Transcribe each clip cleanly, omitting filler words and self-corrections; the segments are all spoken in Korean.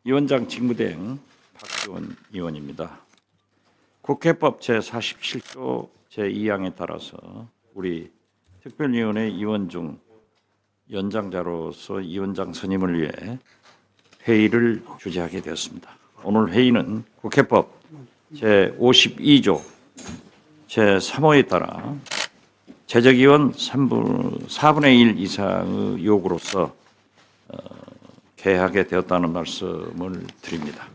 위원장 직무대행 박지원 의원입니다. 국회법 제47조 제2항에 따라서 우리 특별위원회 위원 중 연장자로서 위원장 선임을 위해 회의를 주재하게 되었습니다. 오늘 회의는 국회법 제52조 제3호에 따라 재적위원 4분의 1 이상의 요구로서 개하게 되었다는 말씀을 드립니다.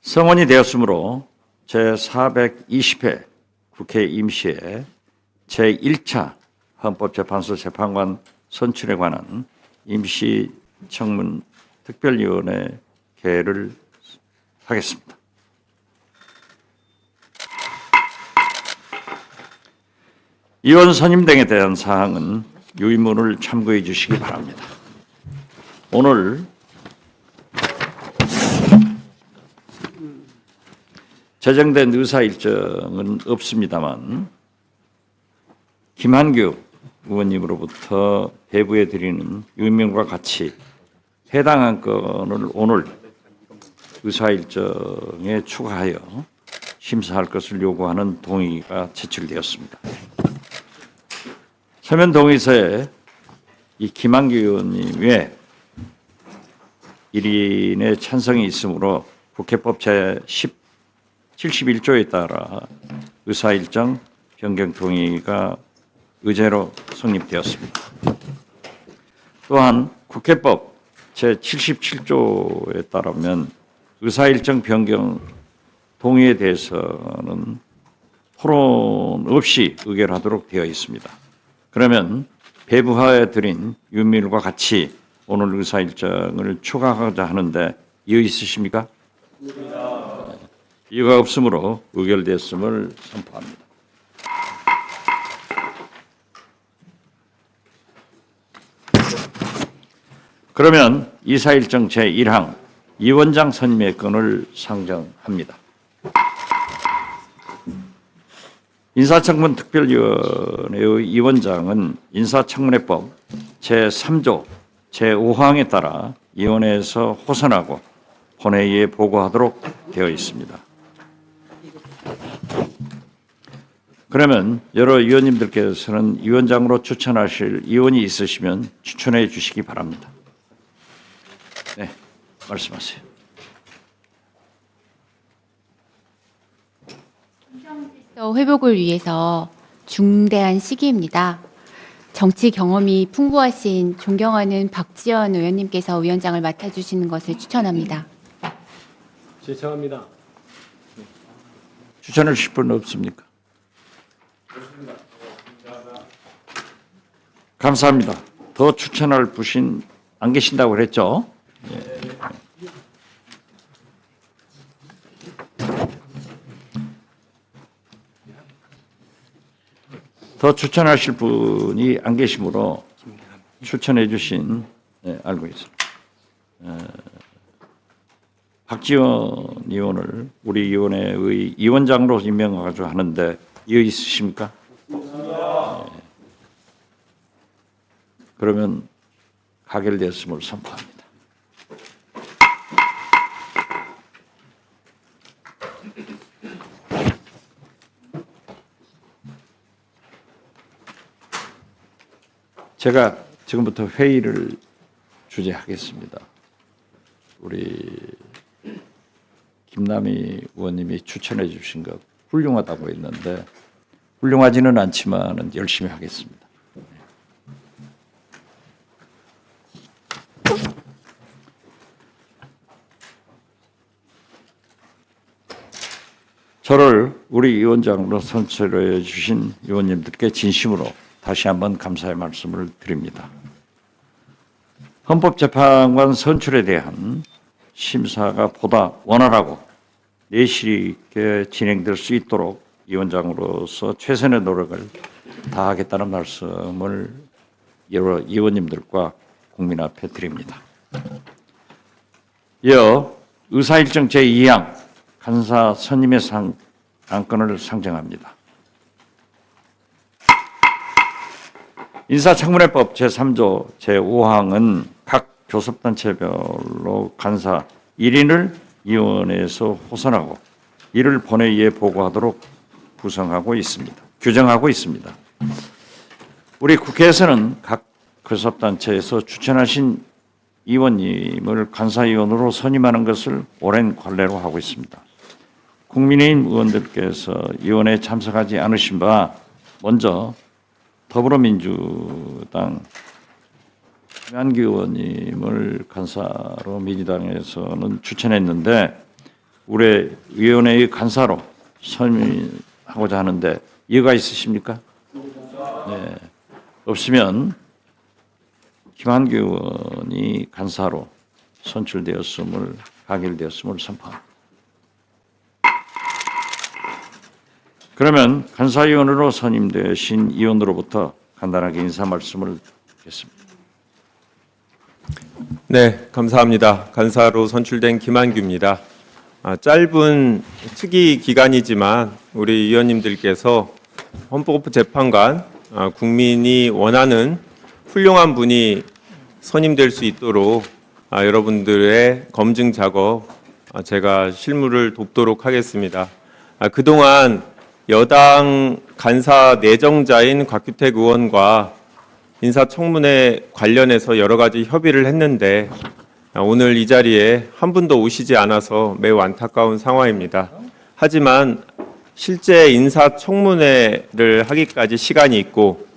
성원이 되었으므로 제420회 국회 임시회 제1차 헌법재판소 재판관 선출에 관한 임시청문 특별위원회 개를 하겠습니다. 위원 선임 등에 대한 사항은 유의문을 참고해 주시기 바랍니다. 오늘 제정된 의사 일정은 없습니다만 김한규 의원님으로부터 배부해 드리는 유의문과 같이 해당 안건을 오늘 의사 일정에 추가하여 심사할 것을 요구하는 동의가 제출되었습니다. 서면 동의서에 이 김한규 의원님 외 1인의 찬성이 있으므로 국회법 제71조에 따라 의사일정 변경 동의가 의제로 성립되었습니다. 또한 국회법 제77조에 따르면 의사일정 변경 동의에 대해서는 토론 없이 의결하도록 되어 있습니다. 그러면 배부하여 드린 유의문과 같이 오늘 의사 일정을 추가하고자 하는데 이유 있으십니까? 이유가 없으므로 의결됐음을 선포합니다. 그러면 이사 일정 제1항 위원장 선임의 건을 상정합니다. 인사청문 특별위원회의 위원장은 인사청문회법 제3조 제5항에 따라 위원회에서 호선하고 본회의에 보고하도록 되어 있습니다. 그러면 여러 위원님들께서는 위원장으로 추천하실 위원이 있으시면 추천해 주시기 바랍니다. 네, 말씀하세요. 회복을 위해서 중대한 시기입니다. 정치 경험이 풍부하신 존경하는 박지원 의원님께서 위원장을 맡아주시는 것을 추천합니다. 제청합니다. 추천해 주실 분 없습니까? 감사합니다. 더 추천할 분이 안 계신다고 그랬죠? 예. 더 추천하실 분이 안 계시므로 추천해 주신 알고 있습니다. 박지원 의원을 우리 위원회의 위원장으로 임명하죠 하는데 이유 있으십니까? 그러면 가결되었음을 선포합니다. 제가 지금부터 회의를 주재하겠습니다. 우리 김남희 의원님이 추천해 주신 것 훌륭하다고 했는데 훌륭하지는 않지만 열심히 하겠습니다. 저를 우리 위원장으로 선출해 주신 위원님들께 진심으로 다시 한번 감사의 말씀을 드립니다. 헌법재판관 선출에 대한 심사가 보다 원활하고 내실 있게 진행될 수 있도록 위원장으로서 최선의 노력을 다하겠다는 말씀을 여러 위원님들과 국민 앞에 드립니다. 이어 의사일정 제2항 간사 선임의 안건을 상정합니다. 인사청문회법 제3조 제5항은 각 교섭단체별로 간사 1인을 위원회에서 호선하고 이를 본회의에 보고하도록 규정하고 있습니다. 우리 국회에서는 각 교섭단체에서 추천하신 의원님을 간사위원으로 선임하는 것을 오랜 관례로 하고 있습니다. 국민의힘 의원들께서 위원회에 참석하지 않으신 바 먼저 더불어민주당 김한규 의원님을 간사로 민주당에서는 추천했는데 올해 위원회의 간사로 선임하고자 하는데 이유가 있으십니까? 네. 없으면 김한규 의원이 간사로 가결되었음을 선포합니다. 그러면 간사위원으로 선임되신 의원으로부터 간단하게 인사 말씀을 드리겠습니다. 네, 감사합니다. 간사로 선출된 김한규입니다. 짧은 특위 기간이지만 우리 의원님들께서 헌법재판관, 국민이 원하는 훌륭한 분이 선임될 수 있도록 여러분들의 검증 작업 제가 실무를 돕도록 하겠습니다. 그동안 여당 간사 내정자인 곽규택 의원과 인사청문회 관련해서 여러 가지 협의를 했는데 오늘 이 자리에 한 분도 오시지 않아서 매우 안타까운 상황입니다. 하지만 실제 인사청문회를 하기까지 시간이 있고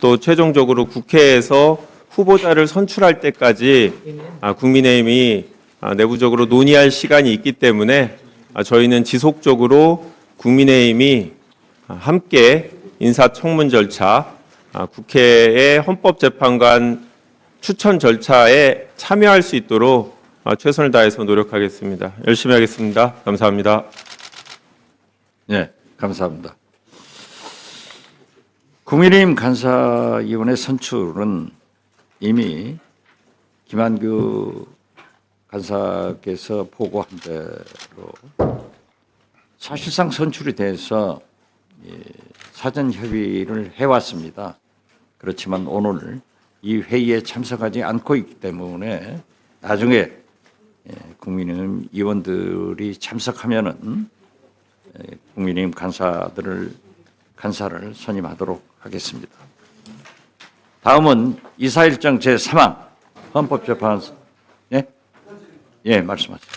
또 최종적으로 국회에서 후보자를 선출할 때까지 국민의힘이 내부적으로 논의할 시간이 있기 때문에 저희는 지속적으로 국민의힘이 함께 인사청문 절차, 국회의 헌법재판관 추천 절차에 참여할 수 있도록 최선을 다해서 노력하겠습니다. 열심히 하겠습니다. 감사합니다. 네, 감사합니다. 국민의힘 간사위원회 선출은 이미 김한규 간사께서 보고한 대로 사실상 선출이 돼서 사전 협의를 해왔습니다. 그렇지만 오늘 이 회의에 참석하지 않고 있기 때문에 나중에 국민의힘 의원들이 참석하면은 국민의힘 간사를 선임하도록 하겠습니다. 다음은 이사일정 제3항 헌법재판소. 예, 말씀하세요.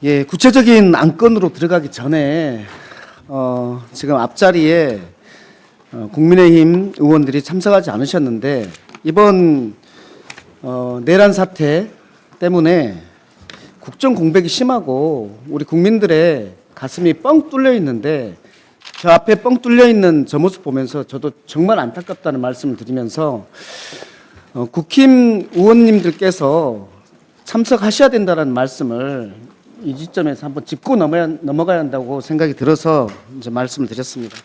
예, 구체적인 안건으로 들어가기 전에 지금 앞자리에 국민의힘 의원들이 참석하지 않으셨는데 이번 내란 사태 때문에 국정 공백이 심하고 우리 국민들의 가슴이 뻥 뚫려 있는데 저 앞에 뻥 뚫려 있는 저 모습 보면서 저도 정말 안타깝다는 말씀을 드리면서 국힘 의원님들께서 참석하셔야 된다는 말씀을 이 지점에서 한번 짚고 넘어가야 한다고 생각이 들어서 이제 말씀을 드렸습니다.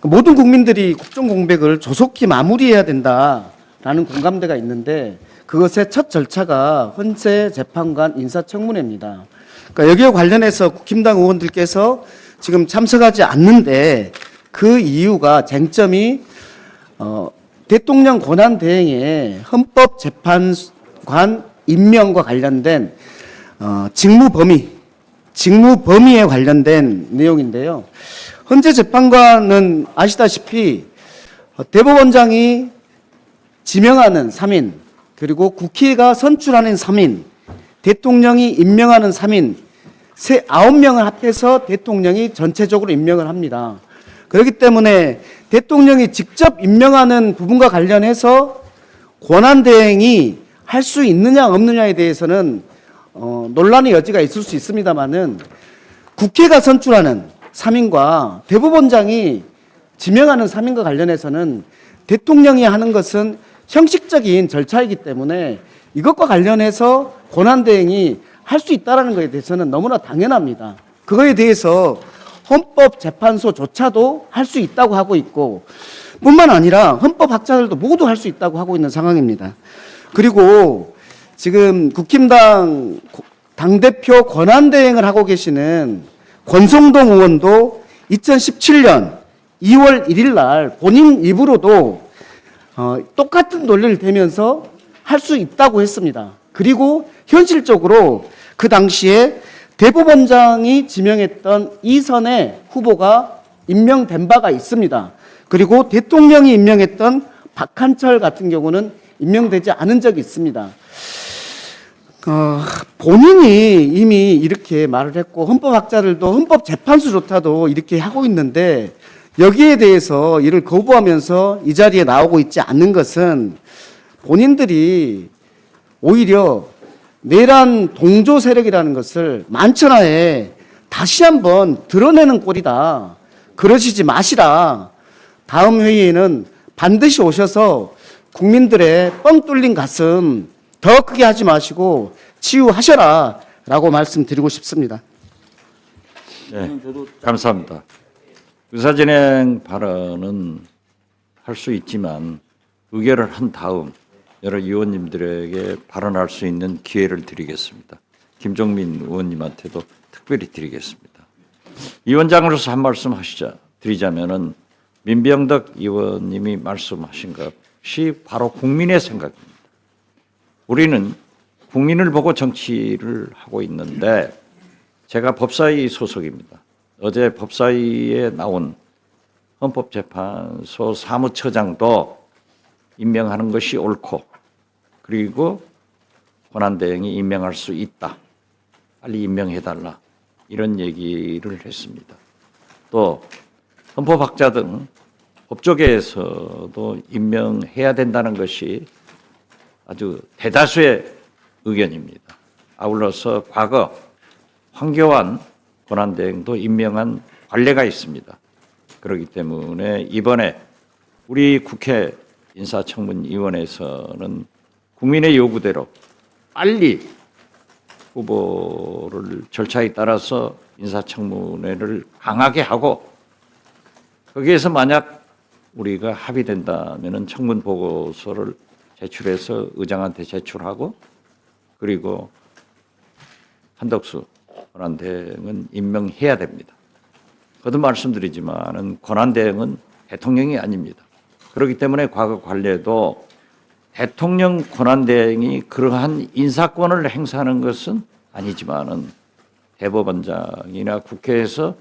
모든 국민들이 국정 공백을 조속히 마무리해야 된다라는 공감대가 있는데 그것의 첫 절차가 헌재재판관 인사청문회입니다. 그러니까 여기와 관련해서 국힘당 의원들께서 지금 참석하지 않는데 그 이유가 쟁점이 대통령 권한 대행의 헌법재판관 임명과 관련된 직무 범위에 관련된 내용인데요. 헌재 재판관은 아시다시피 대법원장이 지명하는 3인, 그리고 국회가 선출하는 3인, 대통령이 임명하는 3인, 9명을 합해서 대통령이 전체적으로 임명을 합니다. 그렇기 때문에 대통령이 직접 임명하는 부분과 관련해서 권한대행이 할 수 있느냐 없느냐에 대해서는 논란의 여지가 있을 수 있습니다만은 국회가 선출하는 3인과 대법원장이 지명하는 3인과 관련해서는 대통령이 하는 것은 형식적인 절차이기 때문에 이것과 관련해서 권한대행이 할 수 있다는 것에 대해서는 너무나 당연합니다. 그거에 대해서 헌법재판소조차도 할 수 있다고 하고 있고 뿐만 아니라 헌법학자들도 모두 할 수 있다고 하고 있는 상황입니다. 그리고 지금 국힘당 당대표 권한대행을 하고 계시는 권성동 의원도 2017년 2월 1일 날 본인 입으로도 똑같은 논리를 대면서 할 수 있다고 했습니다. 그리고 현실적으로 그 당시에 대법원장이 지명했던 이선의 후보가 임명된 바가 있습니다. 그리고 대통령이 임명했던 박한철 같은 경우는 임명되지 않은 적이 있습니다. 본인이 이미 이렇게 말을 했고 헌법학자들도 헌법재판소조차도 이렇게 하고 있는데 여기에 대해서 이를 거부하면서 이 자리에 나오고 있지 않는 것은 본인들이 오히려 내란 동조 세력이라는 것을 만천하에 다시 한번 드러내는 꼴이다. 그러시지 마시라. 다음 회의에는 반드시 오셔서 국민들의 뻥 뚫린 가슴 더 크게 하지 마시고 치유하셔라 라고 말씀드리고 싶습니다. 네, 감사합니다. 의사진행 발언은 할 수 있지만 의결을 한 다음 여러 의원님들에게 발언할 수 있는 기회를 드리겠습니다. 김종민 의원님한테도 특별히 드리겠습니다. 위원장으로서 한 말씀 드리자면은 민병덕 의원님이 말씀하신 것이 바로 국민의 생각입니다. 우리는 국민을 보고 정치를 하고 있는데 제가 법사위 소속입니다. 어제 법사위에 나온 헌법재판소 사무처장도 임명하는 것이 옳고 그리고 권한대행이 임명할 수 있다. 빨리 임명해달라. 이런 얘기를 했습니다. 또 헌법학자들은 법조계에서도 임명해야 된다는 것이 아주 대다수의 의견입니다. 아울러서 과거 황교안 권한대행도 임명한 관례가 있습니다. 그렇기 때문에 이번에 우리 국회 인사청문위원회에서는 국민의 요구대로 빨리 후보를 절차에 따라서 인사청문회를 강하게 하고 거기에서 만약 우리가 합의된다면 청문 보고서를 제출해서 의장한테 제출하고 그리고 한덕수 권한대행은 임명해야 됩니다. 거듭 말씀드리지만은 권한대행은 대통령이 아닙니다. 그렇기 때문에 과거 관례도 대통령 권한대행이 그러한 인사권을 행사하는 것은 아니지만은 대법원장이나 국회에서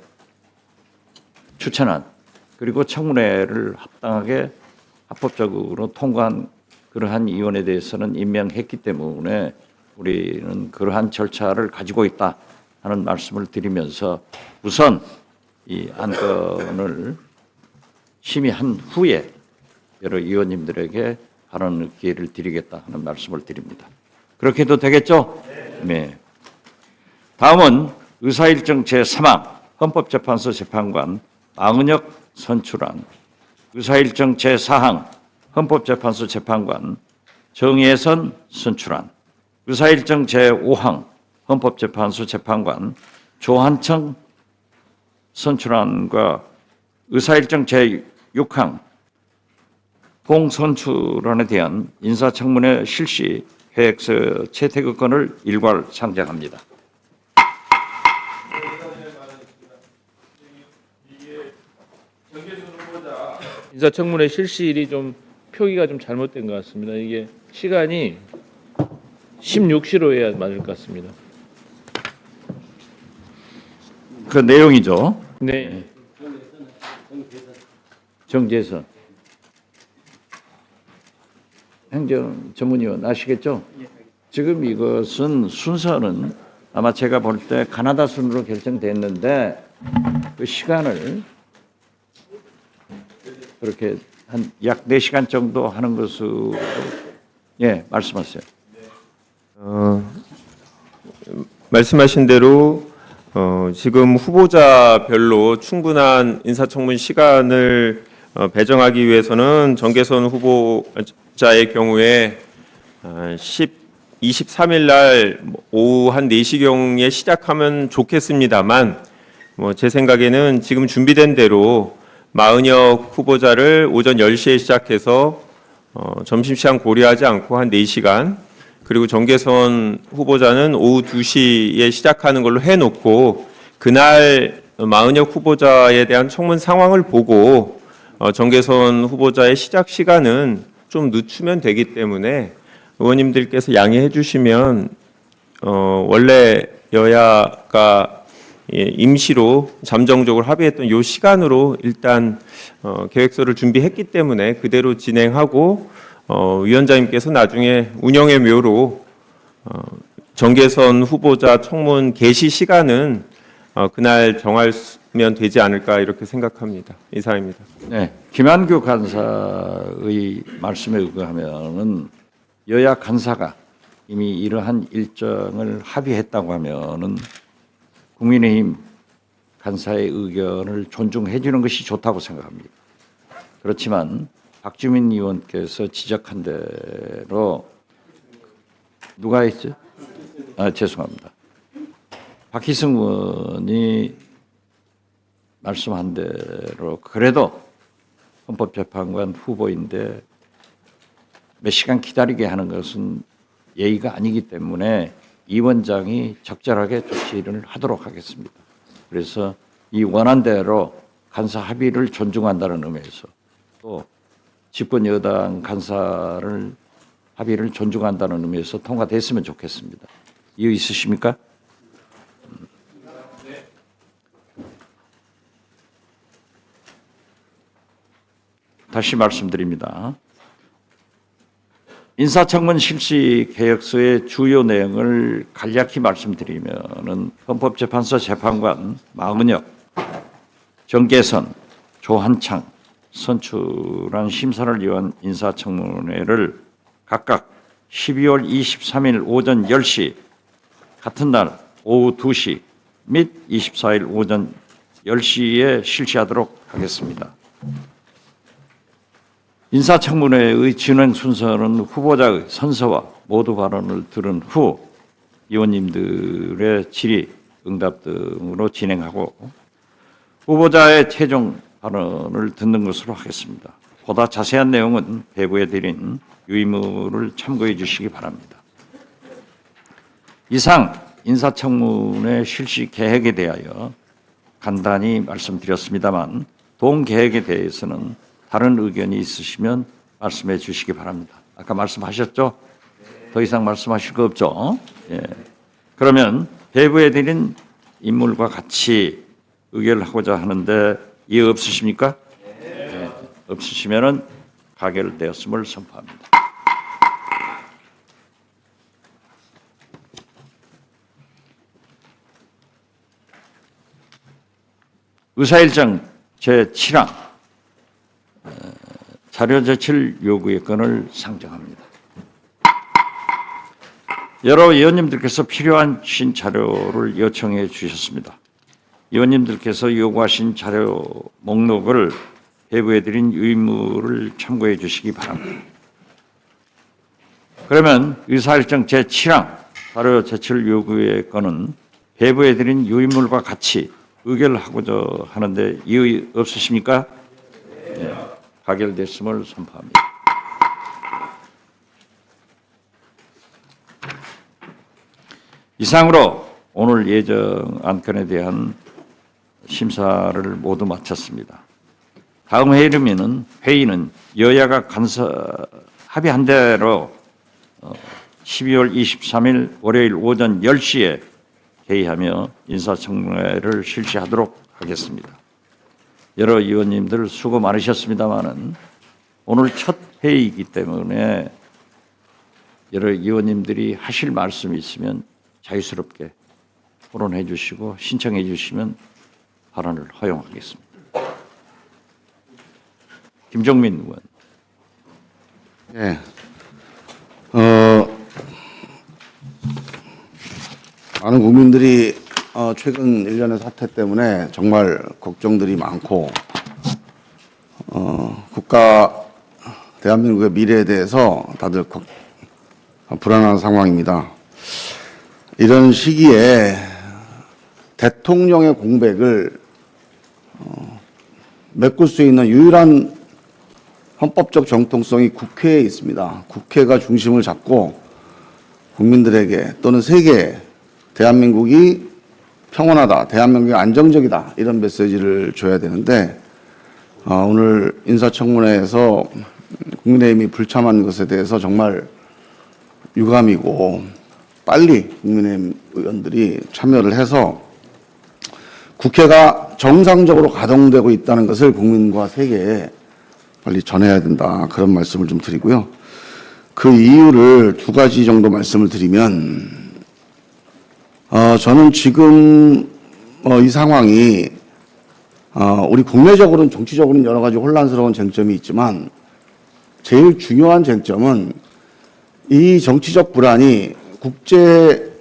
추천한 그리고 청문회를 합당하게 합법적으로 통과한 그러한 위원에 대해서는 임명했기 때문에 우리는 그러한 절차를 가지고 있다 하는 말씀을 드리면서 우선 이 안건을 심의한 후에 여러 의원님들에게 발언 기회를 드리겠다 하는 말씀을 드립니다. 그렇게 해도 되겠죠? 네. 다음은 의사일정 제3항 헌법재판소 재판관 마은혁 선출안, 의사일정 제4항 헌법재판소 재판관 정예선 선출안, 의사일정 제5항 헌법재판소 재판관 조한청 선출안과 의사일정 제6항 공선출안에 대한 인사청문회 실시 계획서 채택의건을 일괄 상정합니다. 인사청문회 실시일이 좀 표기가 좀 잘못된 것 같습니다. 이게 시간이 16시로 해야 맞을 것 같습니다. 그 내용이죠. 네. 정재선 행정 전문위원 아시겠죠? 지금 이것은 순서는 아마 제가 볼 때 가나다 순으로 결정됐는데 그 시간을 그렇게 한 약 4시간 정도 하는 것으로 말씀하세요. 말씀하신 대로 지금 후보자별로 충분한 인사청문 시간을 배정하기 위해서는 정계선 후보자의 경우에 23일 날 오후 한 4시경에 시작하면 좋겠습니다만 제 생각에는 지금 준비된 대로 마은혁 후보자를 오전 10시에 시작해서 점심시간 고려하지 않고 한 4시간 그리고 정계선 후보자는 오후 2시에 시작하는 걸로 해놓고 그날 마은혁 후보자에 대한 청문 상황을 보고 정계선 후보자의 시작 시간은 좀 늦추면 되기 때문에 의원님들께서 양해해 주시면 원래 여야가 임시로 잠정적으로 합의했던 요 시간으로 일단 계획서를 준비했기 때문에 그대로 진행하고 위원장님께서 나중에 운영의 묘로 정계선 후보자 청문 개시 시간은 그날 정하면 되지 않을까 이렇게 생각합니다. 이상입니다. 네, 김한규 간사의 말씀에 의하면은 여야 간사가 이미 이러한 일정을 합의했다고 하면은 국민의힘 간사의 의견을 존중해 주는 것이 좋다고 생각합니다. 그렇지만 박주민 의원께서 지적한 대로 누가 했죠? 죄송합니다. 박희승 의원이 말씀한 대로 그래도 헌법재판관 후보인데 몇 시간 기다리게 하는 것은 예의가 아니기 때문에 이 원장이 적절하게 조치를 하도록 하겠습니다. 그래서 이 원안대로 간사 합의를 존중한다는 의미에서 또 집권 여당 간사를 합의를 존중한다는 의미에서 통과됐으면 좋겠습니다. 이유 있으십니까? 다시 말씀드립니다. 인사청문 실시 계획서의 주요 내용을 간략히 말씀드리면은 헌법재판소 재판관 마은혁, 정계선, 조한창 선출한 심사를 위한 인사청문회를 각각 12월 23일 오전 10시 같은 날 오후 2시 및 24일 오전 10시에 실시하도록 하겠습니다. 인사청문회의 진행 순서는 후보자의 선서와 모두 발언을 들은 후 의원님들의 질의, 응답 등으로 진행하고 후보자의 최종 발언을 듣는 것으로 하겠습니다. 보다 자세한 내용은 배부에 드린 유의물을 참고해 주시기 바랍니다. 이상 인사청문회 실시 계획에 대하여 간단히 말씀드렸습니다만 동계획에 대해서는 다른 의견이 있으시면 말씀해 주시기 바랍니다. 아까 말씀하셨죠? 더 이상 말씀하실 거 없죠? 예. 그러면 배부해 드린 인물과 같이 의결을 하고자 하는데 이해 없으십니까? 네. 없으시면은 가결되었음을 선포합니다. 의사일정 제7항 자료 제출 요구의 건을 상정합니다. 여러 의원님들께서 필요하신 자료를 요청해 주셨습니다. 의원님들께서 요구하신 자료 목록을 배부해드린 유의물을 참고해 주시기 바랍니다. 그러면 의사일정 제7항 자료 제출 요구의 건은 배부해드린 유의물과 같이 의결을 하고자 하는데 이의 없으십니까? 네. 가결됐음을 선포합니다. 이상으로 오늘 예정 안건에 대한 심사를 모두 마쳤습니다. 다음 회의는 여야가 합의한 대로 12월 23일 월요일 오전 10시에 회의하며 인사청문회를 실시하도록 하겠습니다. 여러 의원님들 수고 많으셨습니다마는 오늘 첫 회의이기 때문에 여러 의원님들이 하실 말씀이 있으면 자유스럽게 토론해 주시고 신청해 주시면 발언을 허용하겠습니다. 김종민 의원. 네. 많은 국민들이 최근 일련의 사태 때문에 정말 걱정들이 많고 대한민국의 미래에 대해서 다들 불안한 상황입니다. 이런 시기에 대통령의 공백을 메꿀 수 있는 유일한 헌법적 정통성이 국회에 있습니다. 국회가 중심을 잡고 국민들에게 또는 세계 대한민국이 평온하다, 대한민국이 안정적이다 이런 메시지를 줘야 되는데 오늘 인사청문회에서 국민의힘이 불참한 것에 대해서 정말 유감이고 빨리 국민의힘 의원들이 참여를 해서 국회가 정상적으로 가동되고 있다는 것을 국민과 세계에 빨리 전해야 된다 그런 말씀을 좀 드리고요. 그 이유를 두 가지 정도 말씀을 드리면 저는 지금 이 상황이 우리 국내적으로는 정치적으로는 여러 가지 혼란스러운 쟁점이 있지만 제일 중요한 쟁점은 이 정치적 불안이 국제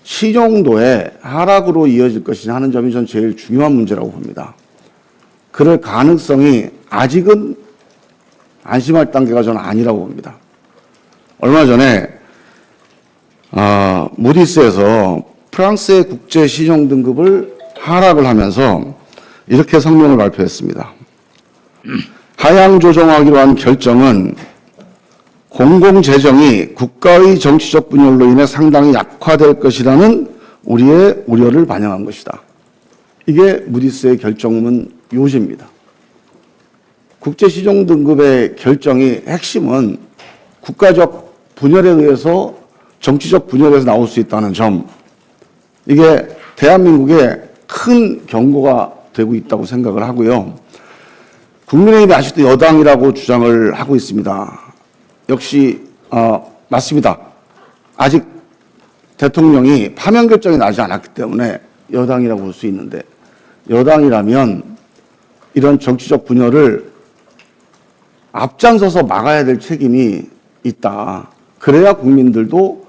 신용도의 하락으로 이어질 것이냐 하는 점이 전 제일 중요한 문제라고 봅니다. 그럴 가능성이 아직은 안심할 단계가 저는 아니라고 봅니다. 얼마 전에 무디스에서 프랑스의 국제 신용 등급을 하락을 하면서 이렇게 성명을 발표했습니다. 하향 조정하기로 한 결정은 공공재정이 국가의 정치적 분열로 인해 상당히 약화될 것이라는 우리의 우려를 반영한 것이다. 이게 무디스의 결정문 요지입니다. 국제시정 등급의 결정이 핵심은 국가적 분열에 의해서 정치적 분열에서 나올 수 있다는 점, 이게 대한민국에 큰 경고가 되고 있다고 생각을 하고요. 국민의힘이 아직도 여당이라고 주장을 하고 있습니다. 역시 맞습니다. 아직 대통령이 파면 결정이 나지 않았기 때문에 여당이라고 볼 수 있는데, 여당이라면 이런 정치적 분열을 앞장서서 막아야 될 책임이 있다. 그래야 국민들도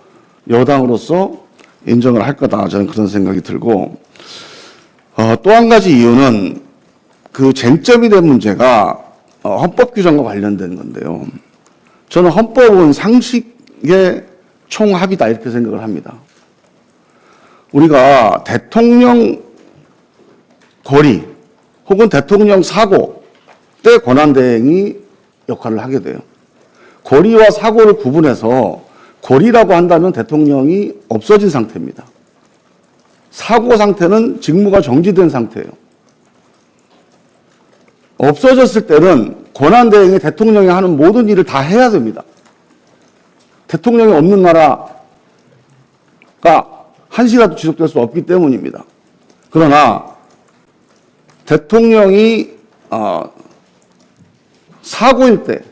여당으로서 인정을 할 거다. 저는 그런 생각이 들고, 또 한 가지 이유는 그 쟁점이 된 문제가 헌법 규정과 관련된 건데요. 저는 헌법은 상식의 총합이다 이렇게 생각을 합니다. 우리가 대통령 거리 혹은 대통령 사고 때 권한대행이 역할을 하게 돼요. 거리와 사고를 구분해서 거리라고 한다면 대통령이 없어진 상태입니다. 사고 상태는 직무가 정지된 상태예요. 없어졌을 때는 권한대행이 대통령이 하는 모든 일을 다 해야 됩니다. 대통령이 없는 나라가 한시라도 지속될 수 없기 때문입니다. 그러나 대통령이 사고일 때,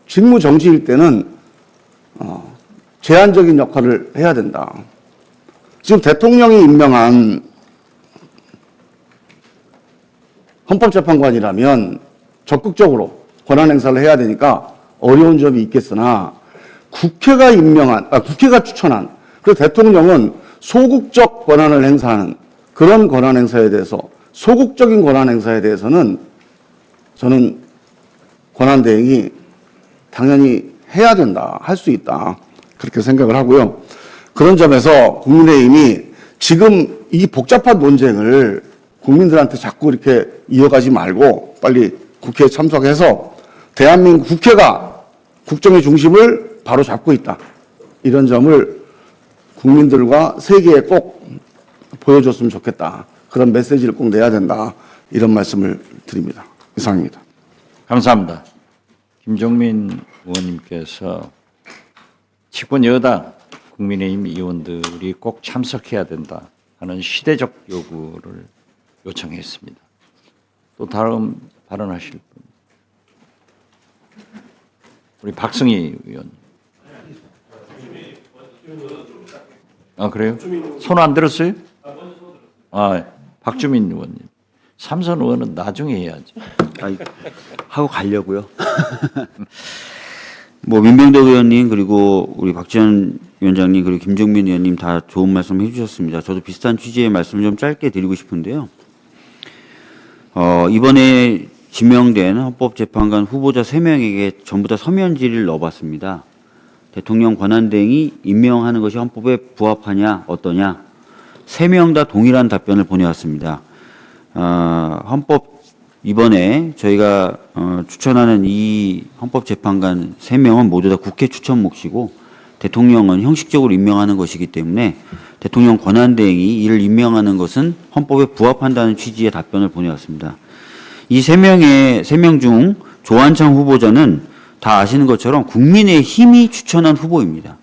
직무 정지일 때는 제한적인 역할을 해야 된다. 지금 대통령이 임명한 헌법재판관이라면 적극적으로 권한 행사를 해야 되니까 어려운 점이 있겠으나 국회가 국회가 추천한, 그래서 대통령은 소극적 권한을 행사하는 그런 권한 행사에 대해서, 소극적인 권한 행사에 대해서는 저는 권한대행이 당연히 해야 된다, 할 수 있다, 그렇게 생각을 하고요. 그런 점에서 국민의힘이 지금 이 복잡한 논쟁을 국민들한테 자꾸 이렇게 이어가지 말고 빨리 국회에 참석해서 대한민국 국회가 국정의 중심을 바로 잡고 있다, 이런 점을 국민들과 세계에 꼭 보여줬으면 좋겠다, 그런 메시지를 꼭 내야 된다, 이런 말씀을 드립니다. 이상입니다. 감사합니다. 김종민 의원님께서 집권 여당 국민의힘 의원들이 꼭 참석해야 된다 하는 시대적 요구를 요청했습니다. 또 다음 발언하실 분, 우리 박승희 의원. 그래요? 손 안 들었어요? 박주민 의원님. 삼선 의원은 나중에 해야지. 하고 가려고요. 뭐 민병덕 의원님, 그리고 우리 박지원 위원장님, 그리고 김종민 의원님 다 좋은 말씀 해주셨습니다. 저도 비슷한 취지의 말씀을 좀 짧게 드리고 싶은데요. 이번에 지명된 헌법재판관 후보자 3명에게 전부 다 서면 질의를 넣어봤습니다. 대통령 권한대행이 임명하는 것이 헌법에 부합하냐, 어떠냐, 3명 다 동일한 답변을 보내왔습니다. 헌법 이번에 저희가 추천하는 이 헌법재판관 3명은 모두 다 국회 추천 몫이고 대통령은 형식적으로 임명하는 것이기 때문에 대통령 권한대행이 이를 임명하는 것은 헌법에 부합한다는 취지의 답변을 보내왔습니다. 이 세 명 중 조한창 후보자는 다 아시는 것처럼 국민의힘이 추천한 후보입니다.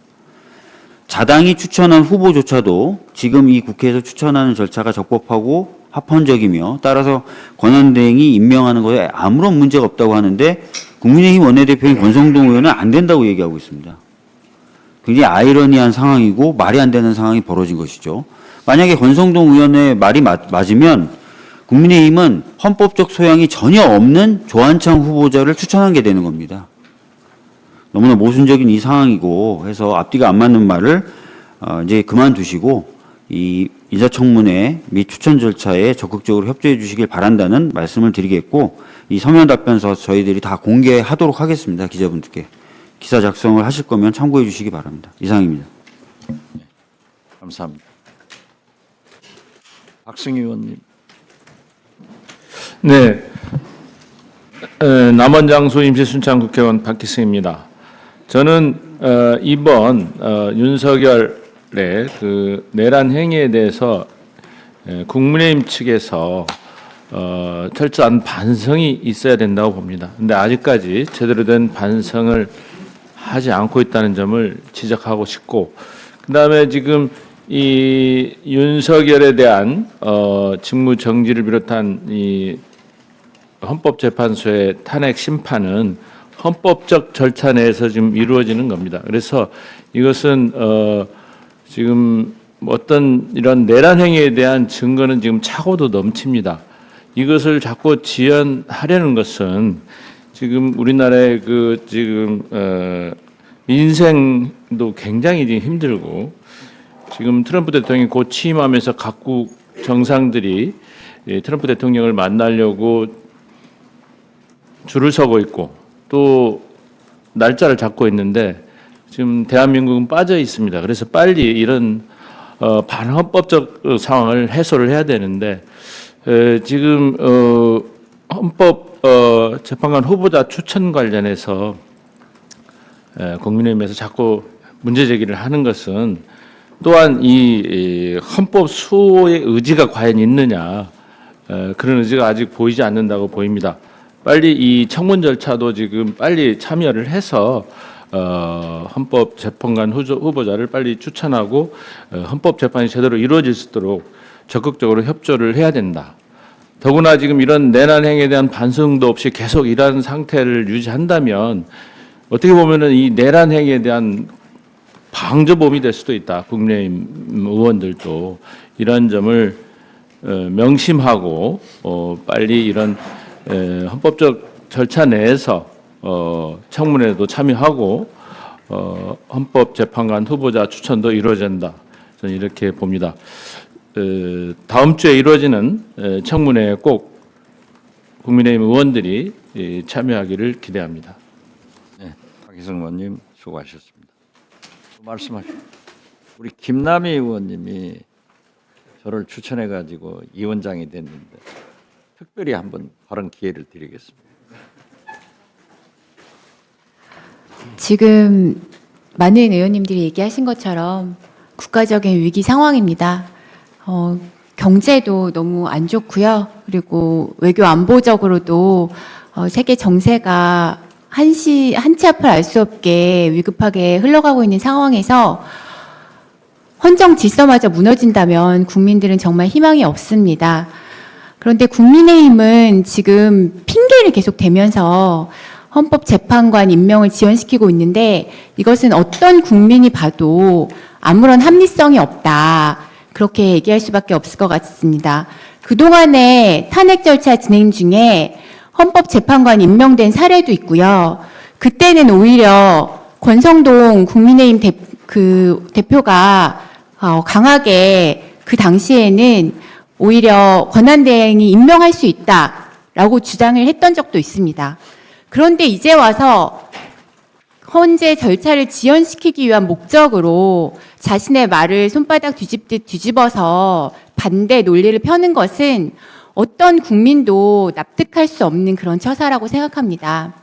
자당이 추천한 후보조차도 지금 이 국회에서 추천하는 절차가 적법하고 합헌적이며 따라서 권한대행이 임명하는 것에 아무런 문제가 없다고 하는데 국민의힘 원내대표인 권성동 의원은 안 된다고 얘기하고 있습니다. 굉장히 아이러니한 상황이고 말이 안 되는 상황이 벌어진 것이죠. 만약에 권성동 의원의 말이 맞으면 국민의힘은 헌법적 소양이 전혀 없는 조한창 후보자를 추천한 게 되는 겁니다. 너무나 모순적인 이 상황이고 해서 앞뒤가 안 맞는 말을 이제 그만두시고 이 인사청문회 및 추천 절차에 적극적으로 협조해 주시길 바란다는 말씀을 드리겠고 이 서면 답변서 저희들이 다 공개하도록 하겠습니다. 기자분들께. 기사 작성을 하실 거면 참고해 주시기 바랍니다. 이상입니다. 감사합니다. 박승희 의원님. 네. 남원장수 임시순창 국회의원 박기승입니다. 저는 이번 윤석열의 그 내란 행위에 대해서 국민의힘 측에서 철저한 반성이 있어야 된다고 봅니다. 근데 아직까지 제대로 된 반성을 하지 않고 있다는 점을 지적하고 싶고, 그다음에 지금 이 윤석열에 대한 직무 정지를 비롯한 이 헌법재판소의 탄핵 심판은 헌법적 절차 내에서 지금 이루어지는 겁니다. 그래서 이것은 지금 어떤 이런 내란 행위에 대한 증거는 지금 차고도 넘칩니다. 이것을 자꾸 지연하려는 것은 지금 우리나라의 그 지금 민생도 굉장히 지금 힘들고, 지금 트럼프 대통령이 곧 취임하면서 각국 정상들이 트럼프 대통령을 만나려고 줄을 서고 있고 또 날짜를 잡고 있는데 지금 대한민국은 빠져 있습니다. 그래서 빨리 이런 반헌법적 상황을 해소를 해야 되는데 지금 헌법 재판관 후보자 추천 관련해서 국민의힘에서 자꾸 문제 제기를 하는 것은 또한 이 헌법 수호의 의지가 과연 있느냐, 그런 의지가 아직 보이지 않는다고 보입니다. 빨리 이 청문 절차도 지금 빨리 참여를 해서 헌법 재판관 후보자를 빨리 추천하고 헌법 재판이 제대로 이루어질 수 있도록 적극적으로 협조를 해야 된다. 더구나 지금 이런 내란 행위에 대한 반성도 없이 계속 이러한 상태를 유지한다면 어떻게 보면은 이 내란 행위에 대한 방조범이 될 수도 있다. 국민의힘 의원들도 이런 점을 명심하고 빨리 이런 헌법적 절차 내에서 청문회도 참여하고 헌법재판관 후보자 추천도 이루어진다. 저는 이렇게 봅니다. 다음 주에 이루어지는 청문회에 꼭 국민의힘 의원들이 참여하기를 기대합니다. 네, 박희승 의원님 수고하셨습니다. 말씀하시죠. 우리 김남희 의원님이 저를 추천해가지고 위원장이 됐는데 특별히 한번 발언 기회를 드리겠습니다. 지금 많은 의원님들이 얘기하신 것처럼 국가적인 위기 상황입니다. 경제도 너무 안 좋고요. 그리고 외교 안보적으로도 세계 정세가 한치 앞을 알 수 없게 위급하게 흘러가고 있는 상황에서 헌정 질서마저 무너진다면 국민들은 정말 희망이 없습니다. 그런데 국민의힘은 지금 핑계를 계속 대면서 헌법재판관 임명을 지연시키고 있는데 이것은 어떤 국민이 봐도 아무런 합리성이 없다. 그렇게 얘기할 수밖에 없을 것 같습니다. 그동안에 탄핵 절차 진행 중에 헌법재판관 임명된 사례도 있고요. 그때는 오히려 권성동 국민의힘 대표가 강하게 그 당시에는 오히려 권한대행이 임명할 수 있다라고 주장을 했던 적도 있습니다. 그런데 이제 와서 헌재 절차를 지연시키기 위한 목적으로 자신의 말을 손바닥 뒤집듯 뒤집어서 반대 논리를 펴는 것은 어떤 국민도 납득할 수 없는 그런 처사라고 생각합니다.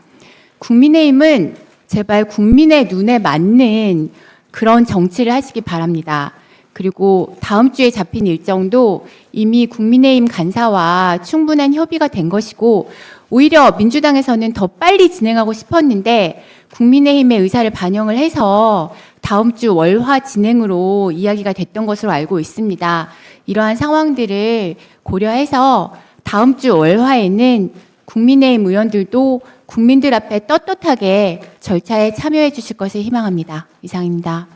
국민의힘은 제발 국민의 눈에 맞는 그런 정치를 하시기 바랍니다. 그리고 다음 주에 잡힌 일정도 이미 국민의힘 간사와 충분한 협의가 된 것이고 오히려 민주당에서는 더 빨리 진행하고 싶었는데 국민의힘의 의사를 반영을 해서 다음 주 월화 진행으로 이야기가 됐던 것으로 알고 있습니다. 이러한 상황들을 고려해서 다음 주 월화에는 국민의힘 의원들도 국민들 앞에 떳떳하게 절차에 참여해 주실 것을 희망합니다. 이상입니다.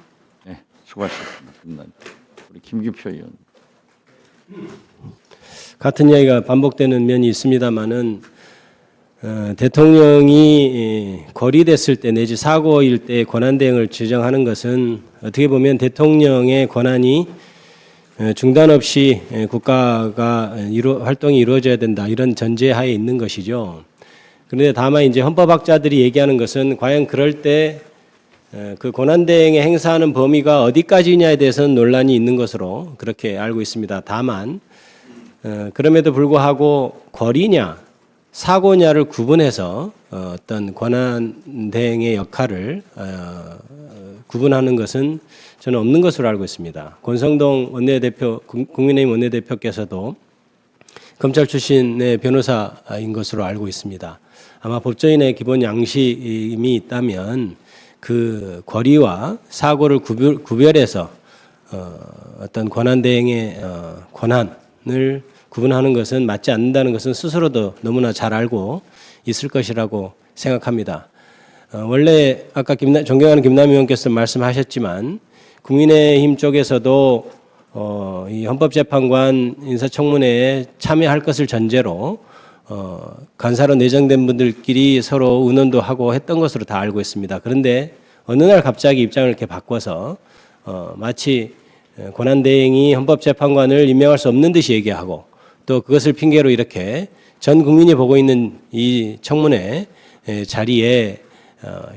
네, 수고하셨습니다. 우리 김기표 의원. 같은 이야기가 반복되는 면이 있습니다만은 대통령이 거리됐을 때 내지 사고일 때 권한 대행을 지정하는 것은 어떻게 보면 대통령의 권한이 중단 없이 국가가 활동이 이루어져야 된다 이런 전제하에 있는 것이죠. 그런데 다만 이제 헌법학자들이 얘기하는 것은 과연 그럴 때 그 권한 대행에 행사하는 범위가 어디까지냐에 대해서는 논란이 있는 것으로 그렇게 알고 있습니다. 다만 그럼에도 불구하고 거리냐 사고냐를 구분해서 어떤 권한 대행의 역할을 구분하는 것은 저는 없는 것으로 알고 있습니다. 권성동 원내대표, 국민의힘 원내대표께서도 검찰 출신의 변호사인 것으로 알고 있습니다. 아마 법조인의 기본 양심이 있다면 그 거리와 사고를 구별해서 어떤 권한 대행의 권한을 구분하는 것은 맞지 않는다는 것은 스스로도 너무나 잘 알고 있을 것이라고 생각합니다. 원래 아까 존경하는 김남희 의원께서 말씀하셨지만 국민의힘 쪽에서도 이 헌법재판관 인사청문회에 참여할 것을 전제로 간사로 내정된 분들끼리 서로 의논도 하고 했던 것으로 다 알고 있습니다. 그런데 어느 날 갑자기 입장을 이렇게 바꿔서 마치 권한대행이 헌법재판관을 임명할 수 없는 듯이 얘기하고 또 그것을 핑계로 이렇게 전 국민이 보고 있는 이 청문회 자리에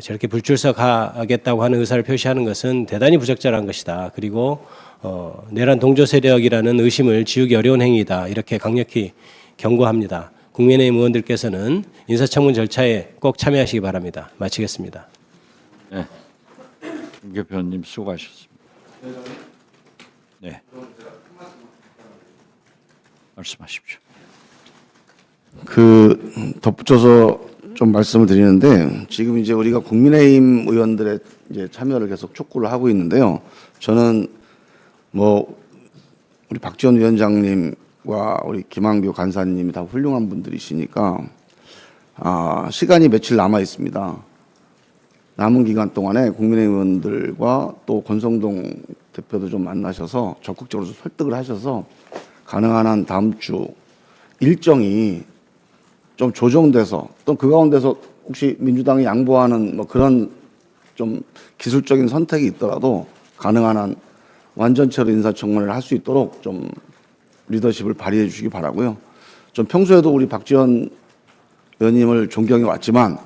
저렇게 불출석하겠다고 하는 의사를 표시하는 것은 대단히 부적절한 것이다. 그리고 내란 동조 세력이라는 의심을 지우기 어려운 행위이다. 이렇게 강력히 경고합니다. 국민의힘 의원들께서는 인사청문 절차에 꼭 참여하시기 바랍니다. 마치겠습니다. 네, 김 대표님 수고하셨습니다. 네, 말씀하십시오. 덧붙여서 좀 말씀을 드리는데 지금 이제 우리가 국민의힘 의원들의 이제 참여를 계속 촉구를 하고 있는데요. 저는 우리 박지원 위원장님과 우리 김한규 간사님이 다 훌륭한 분들이시니까 시간이 며칠 남아 있습니다. 남은 기간 동안에 국민의힘 의원들과 또 권성동 대표도 좀 만나셔서 적극적으로 설득을 하셔서 가능한 한 다음 주 일정이 좀 조정돼서 또 그 가운데서 혹시 민주당이 양보하는 그런 좀 기술적인 선택이 있더라도 가능한 한 완전체로 인사청문회를 할 수 있도록 좀 리더십을 발휘해 주시기 바라고요. 좀 평소에도 우리 박지원 의원님을 존경해 왔지만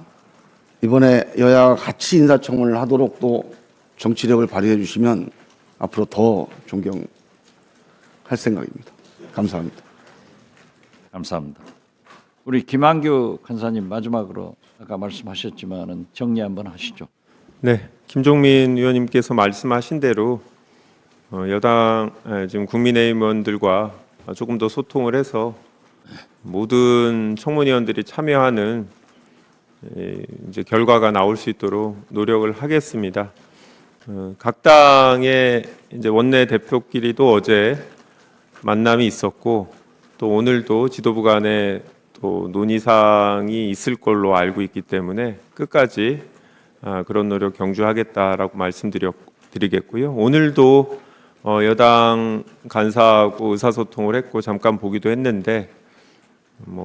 이번에 여야가 같이 인사청문회를 하도록 또 정치력을 발휘해 주시면 앞으로 더 존경할 생각입니다. 감사합니다. 감사합니다. 우리 김한규 간사님 마지막으로 아까 말씀하셨지만은 정리 한번 하시죠. 네, 김종민 의원님께서 말씀하신 대로 여당 지금 국민의힘 의원들과 조금 더 소통을 해서 모든 청문위원들이 참여하는 이제 결과가 나올 수 있도록 노력을 하겠습니다. 각 당의 이제 원내 대표끼리도 어제 만남이 있었고 또 오늘도 지도부 간에 또 논의사항이 있을 걸로 알고 있기 때문에 끝까지 그런 노력 경주하겠다라고 말씀드리겠고요. 오늘도 여당 간사하고 의사소통을 했고 잠깐 보기도 했는데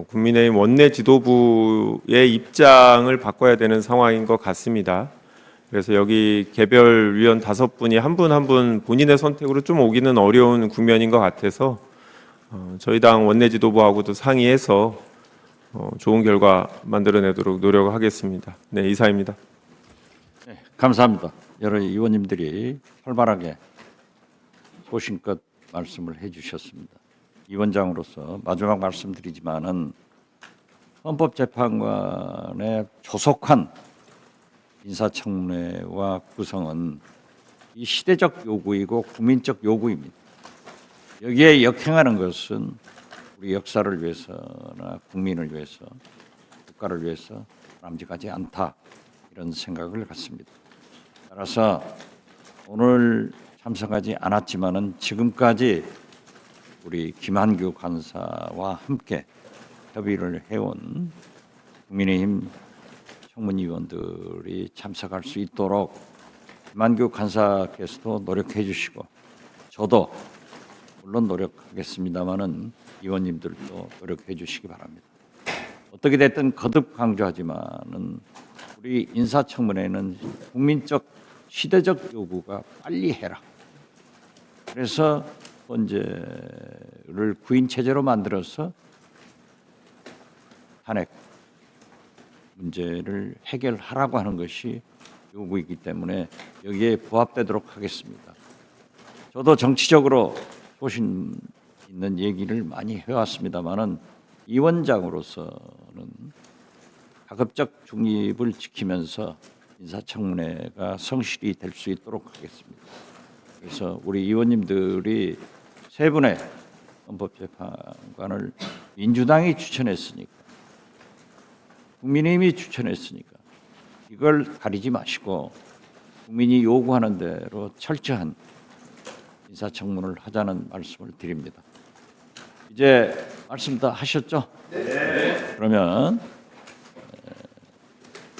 국민의힘 원내 지도부의 입장을 바꿔야 되는 상황인 것 같습니다. 그래서 여기 개별 위원 5분이 한 분 한 분 본인의 선택으로 좀 오기는 어려운 국면인 것 같아서 저희 당 원내 지도부하고도 상의해서 좋은 결과 만들어내도록 노력을 하겠습니다. 네, 이사입니다. 네, 감사합니다. 여러 의원님들이 활발하게 소신껏 말씀을 해주셨습니다. 위원장으로서 마지막 말씀드리지만은 헌법재판관의 조속한 인사청문회와 구성은 이 시대적 요구이고 국민적 요구입니다. 여기에 역행하는 것은 우리 역사를 위해서나 국민을 위해서, 국가를 위해서 바람직하지 않다, 이런 생각을 갖습니다. 따라서 오늘 참석하지 않았지만은 지금까지 우리 김한규 간사와 함께 협의를 해온 국민의힘 청문위원들이 참석할 수 있도록 김한규 간사께서도 노력해 주시고, 저도 물론 노력하겠습니다마는 의원님들도 노력해 주시기 바랍니다. 어떻게 됐든 거듭 강조하지만은 우리 인사청문회는 국민적 시대적 요구가 빨리 해라. 그래서 헌재를 구인 체제로 만들어서 탄핵 문제를 해결하라고 하는 것이 요구이기 때문에 여기에 부합되도록 하겠습니다. 저도 정치적으로 소신 있는 얘기를 많이 해왔습니다마는 위원장으로서는 가급적 중립을 지키면서 인사청문회가 성실히 될 수 있도록 하겠습니다. 그래서 우리 의원님들이 세 분의 헌법재판관을 민주당이 추천했으니까, 국민의힘이 추천했으니까 이걸 가리지 마시고 국민이 요구하는 대로 철저한 인사청문을 하자는 말씀을 드립니다. 이제 말씀 다 하셨죠? 네. 그러면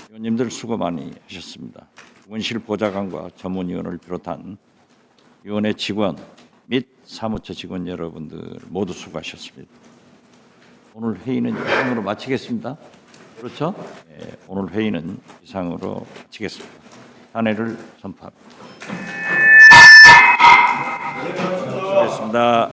의원님들 수고 많이 하셨습니다. 의원실 보좌관과 전문위원을 비롯한 위원회 직원 및 사무처 직원 여러분들 모두 수고하셨습니다. 오늘 회의는 이상으로 마치겠습니다. 그렇죠? 네, 오늘 회의는 이상으로 마치겠습니다. 탄핵을 선포합니다. 수고하셨습니다.